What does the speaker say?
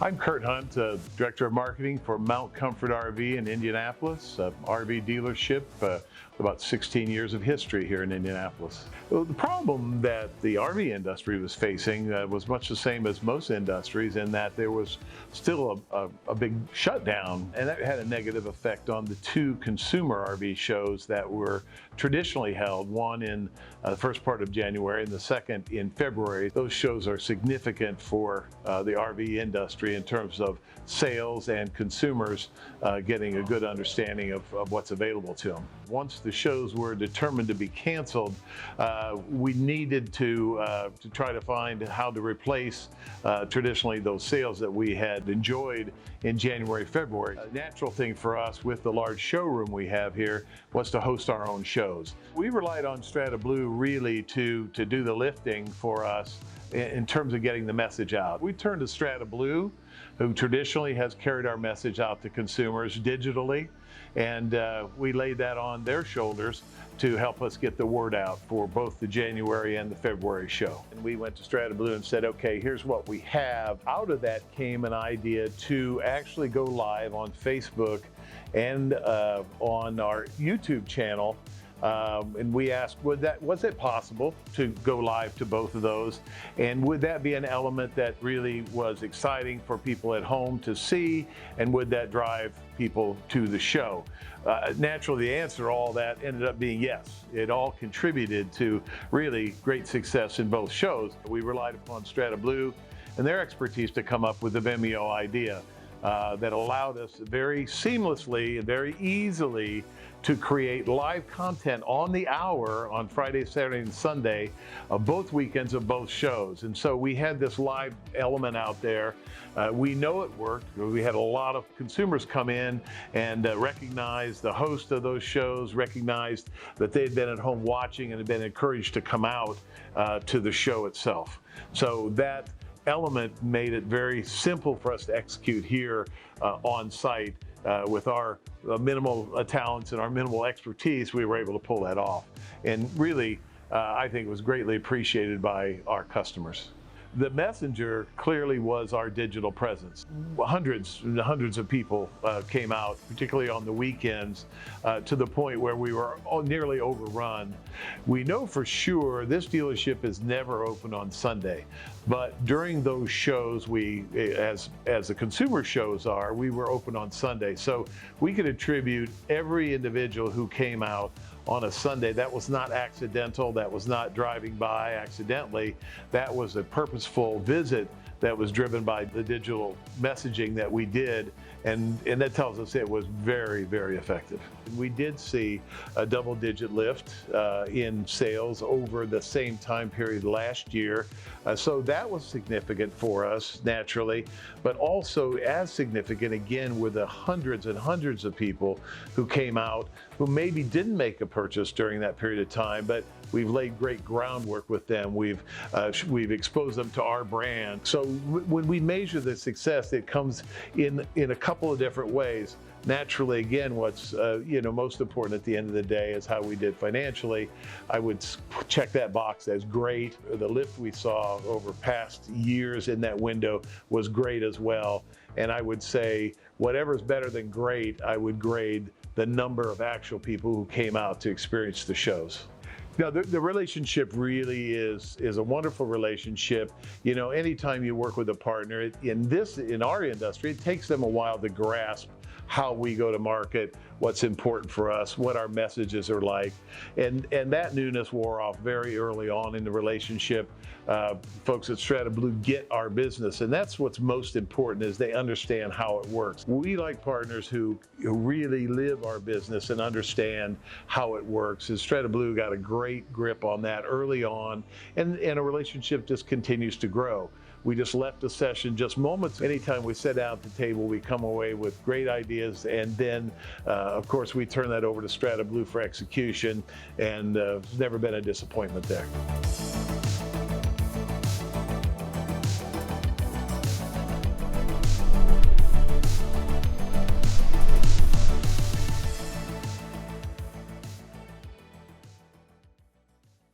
I'm Kurt Hunt, Director of Marketing for Mount Comfort RV in Indianapolis, RV dealership with about 16 years of history here in Indianapolis. Well, the problem that the RV industry was facing was much the same as most industries, in that there was still a big shutdown, and that had a negative effect on the two consumer RV shows that were traditionally held, one in the first part of January and the second in February. Those shows are significant for the RV industry in terms of sales and consumers getting a good understanding of what's available to them. Once the shows were determined to be canceled, we needed to try to find how to replace traditionally those sales that we had enjoyed in January, February. A natural thing for us with the large showroom we have here was to host our own shows. We relied on StrataBlue really to do the lifting for us in terms of getting the message out. We turned to StrataBlue, who traditionally has carried our message out to consumers digitally, and we laid that on their shoulders to help us get the word out for both the January and the February show. And we went to StrataBlue and said, okay, here's what we have. Out of that came an idea to actually go live on Facebook and on our YouTube channel. And we asked, was it possible to go live to both of those? And would that be an element that really was exciting for people at home to see? And would that drive people to the show? Naturally, the answer to all that ended up being yes. It all contributed to really great success in both shows. We relied upon StrataBlue and their expertise to come up with the Vimeo idea that allowed us very seamlessly and very easily to create live content on the hour on Friday, Saturday, and Sunday of both weekends of both shows. And so we had this live element out there. We know it worked. We had a lot of consumers come in and recognize the host of those shows, recognized that they had been at home watching and had been encouraged to come out to the show itself. So that element made it very simple for us to execute here on site. With our minimal talents and our minimal expertise, we were able to pull that off. And really, I think it was greatly appreciated by our customers. The messenger clearly was our digital presence. Hundreds and hundreds of people came out, particularly on the weekends, to the point where we were nearly overrun. We know for sure this dealership is never open on Sunday, but during those shows, as the consumer shows are, we were open on Sunday. So we could attribute every individual who came out on a Sunday. That was not accidental. That was not driving by accidentally. That was a purposeful visit that was driven by the digital messaging that we did. And that tells us it was very, very effective. We did see a double-digit lift in sales over the same time period last year. So that was significant for us, naturally, but also as significant, again, were the hundreds and hundreds of people who came out who maybe didn't make a purchase during that period of time, but we've laid great groundwork with them. We've exposed them to our brand. So when we measure the success, it comes in a couple of different ways. Naturally, again, what's most important at the end of the day is how we did financially. I would check that box as great. The lift we saw over past years in that window was great as well. And I would say whatever's better than great, I would grade the number of actual people who came out to experience the shows. Now, the relationship really is a wonderful relationship. You know, anytime you work with a partner, in our industry, it takes them a while to grasp how we go to market, what's important for us, what our messages are like. And that newness wore off very early on in the relationship. Folks at StrataBlue get our business, and that's what's most important, is they understand how it works. We like partners who really live our business and understand how it works. And StrataBlue got a great grip on that early on, and a relationship just continues to grow. We just left a session just moments. Anytime we sit down at the table, we come away with great ideas, and then, of course, we turn that over to StrataBlue for execution, and there's never been a disappointment there.